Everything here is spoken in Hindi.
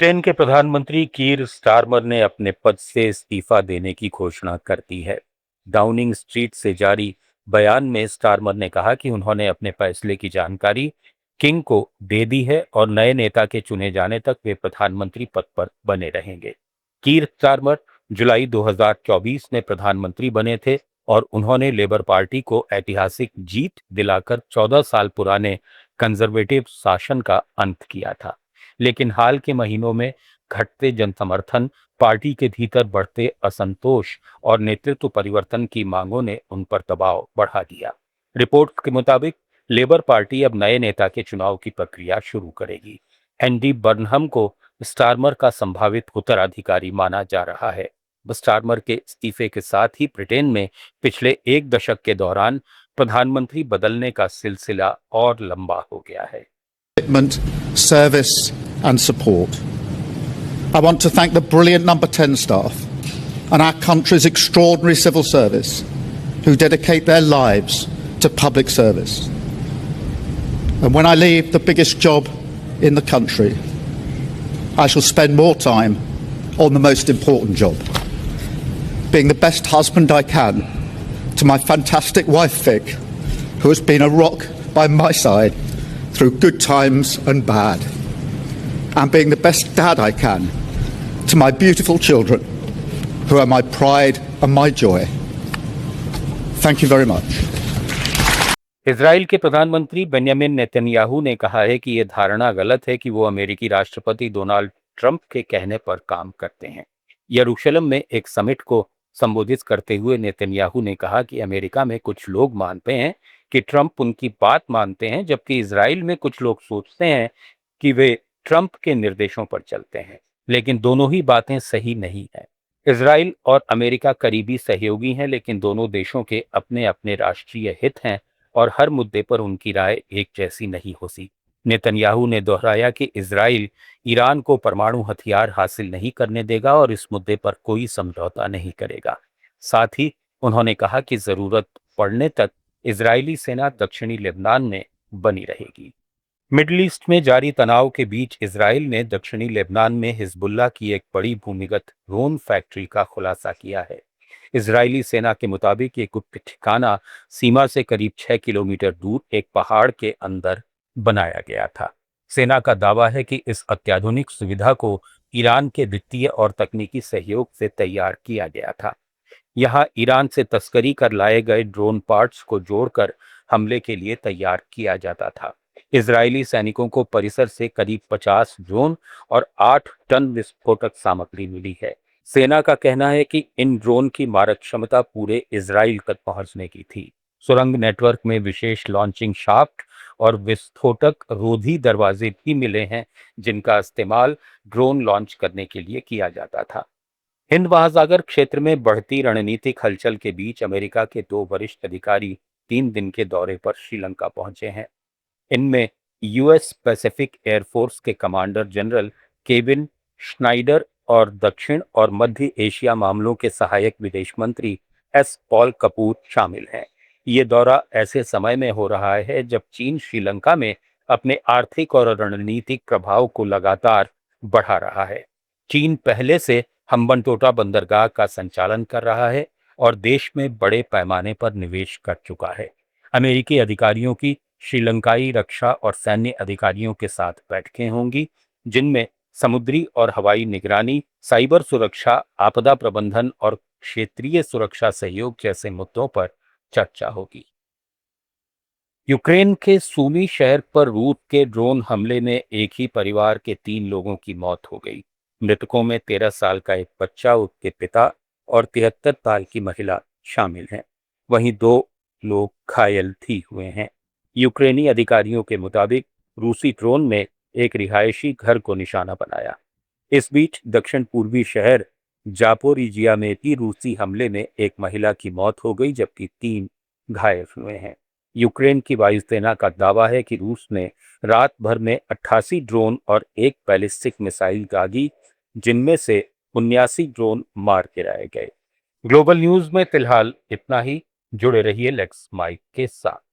ब्रिटेन के प्रधानमंत्री कीर स्टारमर ने अपने पद से इस्तीफा देने की घोषणा कर दी है। डाउनिंग स्ट्रीट से जारी बयान में स्टारमर ने कहा कि उन्होंने अपने फैसले की जानकारी किंग को दे दी है और नए नेता के चुने जाने तक वे प्रधानमंत्री पद पर बने रहेंगे। कीर स्टारमर जुलाई 2024 में प्रधानमंत्री बने थे और उन्होंने लेबर पार्टी को ऐतिहासिक जीत दिलाकर 14 साल पुराने कंजर्वेटिव शासन का अंत किया था। लेकिन हाल के महीनों में घटते जनसमर्थन, पार्टी के भीतर बढ़ते असंतोष और नेतृत्व परिवर्तन की मांगों ने उन पर दबाव बढ़ा दिया। रिपोर्ट के मुताबिक लेबर पार्टी अब नए नेता के चुनाव की प्रक्रिया शुरू करेगी। एंडी बर्नहम को स्टारमर का संभावित उत्तराधिकारी माना जा रहा है। स्टारमर के इस्तीफे के साथ ही ब्रिटेन में पिछले एक दशक के दौरान प्रधानमंत्री बदलने का सिलसिला और लंबा हो गया है। Commitment, service and support. I want to thank the brilliant Number 10 staff and our country's extraordinary civil service who dedicate their lives to public service. And when I leave the biggest job in the country, I shall spend more time on the most important job, being the best husband I can to my fantastic wife Vic, who has been a rock by my side through good times and bad, and being the best dad I can to my beautiful children, who are my pride and my joy. Thank you very much. Israel के प्रधानमंत्री बेंयामिन नेतन्याहू ने कहा है कि यह धारणा गलत है कि वो अमेरिकी राष्ट्रपति डोनाल्ड ट्रंप के कहने पर काम करते हैं। यरूशलेम में एक समिट को संबोधित करते हुए नेतन्याहू ने कहा कि अमेरिका में कुछ लोग मानते हैं कि ट्रंप उनकी बात मानते हैं, जबकि इजराइल में कुछ लोग सोचते हैं कि वे ट्रंप के निर्देशों पर चलते हैं। लेकिन दोनों ही बातें सही नहीं है। इजराइल और अमेरिका करीबी सहयोगी हैं, लेकिन दोनों देशों के अपने अपने राष्ट्रीय हित हैं और हर मुद्दे पर उनकी राय एक जैसी नहीं होती। नेतन्याहू ने दोहराया कि इजराइल ईरान को परमाणु हथियार हासिल नहीं करने देगा और इस मुद्दे पर कोई समझौता नहीं करेगा। साथ ही उन्होंने कहा कि जरूरत पड़ने तक इजरायली सेना दक्षिणी लेबनान में बनी रहेगी। मिडिल ईस्ट में जारी तनाव के बीच इजराइल ने दक्षिणी लेबनान में हिजबुल्लाह की एक बड़ी भूमिगत ड्रोन फैक्ट्री का खुलासा किया है। इजरायली सेना के मुताबिक ये गुप्त ठिकाना सीमा से करीब 6 किलोमीटर दूर एक पहाड़ के अंदर बनाया गया था। सेना का दावा है कि इस अत्याधुनिक सुविधा को ईरान के वित्तीय और तकनीकी सहयोग से तैयार किया गया था। यहाँ ईरान से तस्करी कर लाए गए ड्रोन पार्ट्स को जोड़कर हमले के लिए तैयार किया जाता था। इजरायली सैनिकों को परिसर से करीब 50 ड्रोन और 8 टन विस्फोटक सामग्री मिली है। सेना का कहना है कि इन ड्रोन की मारक क्षमता पूरे इजराइल तक पहुंचने की थी। सुरंग नेटवर्क में विशेष लॉन्चिंग शाफ्ट और विस्फोटक रोधी दरवाजे भी मिले हैं, जिनका इस्तेमाल ड्रोन लॉन्च करने के लिए किया जाता था। हिंद महासागर क्षेत्र में बढ़ती रणनीतिक हलचल के बीच अमेरिका के 2 वरिष्ठ अधिकारी 3 दिन के दौरे पर श्रीलंका पहुंचे हैं। इनमें यूएस पैसिफिक एयरफोर्स के कमांडर जनरल केविन श्नाइडर और दक्षिण और मध्य एशिया मामलों के सहायक विदेश मंत्री एस पॉल कपूर शामिल हैं। ये दौरा ऐसे समय में हो रहा है जब चीन श्रीलंका में अपने आर्थिक और रणनीतिक प्रभाव को लगातार बढ़ा रहा है। चीन पहले से हम्बनटोटा बंदरगाह का संचालन कर रहा है और देश में बड़े पैमाने पर निवेश कर चुका है। अमेरिकी अधिकारियों की श्रीलंकाई रक्षा और सैन्य अधिकारियों के साथ बैठकें होंगी, जिनमें समुद्री और हवाई निगरानी, साइबर सुरक्षा, आपदा प्रबंधन और क्षेत्रीय सुरक्षा सहयोग जैसे मुद्दों पर चर्चा होगी। यूक्रेन के सूमी शहर पर रूस के ड्रोन हमले में एक ही परिवार के 3 लोगों की मौत हो गई। मृतकों में 13 साल का एक बच्चा, उसके पिता और 73 साल की महिला शामिल हैं। वहीं 2 लोग घायल भी हुए हैं। यूक्रेनी अधिकारियों के मुताबिक रूसी ड्रोन ने एक रिहायशी घर को निशाना बनाया। इस बीच दक्षिण पूर्वी शहर जापोरिजिया में भी रूसी हमले में एक महिला की मौत हो गई, जबकि 3 घायल हुए हैं। यूक्रेन की वायुसेना का दावा है कि रूस ने रात भर में 88 ड्रोन और एक बैलिस्टिक मिसाइल दागी, जिनमें से 79 ड्रोन मार गिराए गए। ग्लोबल न्यूज में फिलहाल इतना ही। जुड़े रहिए लेट्स माइक के साथ।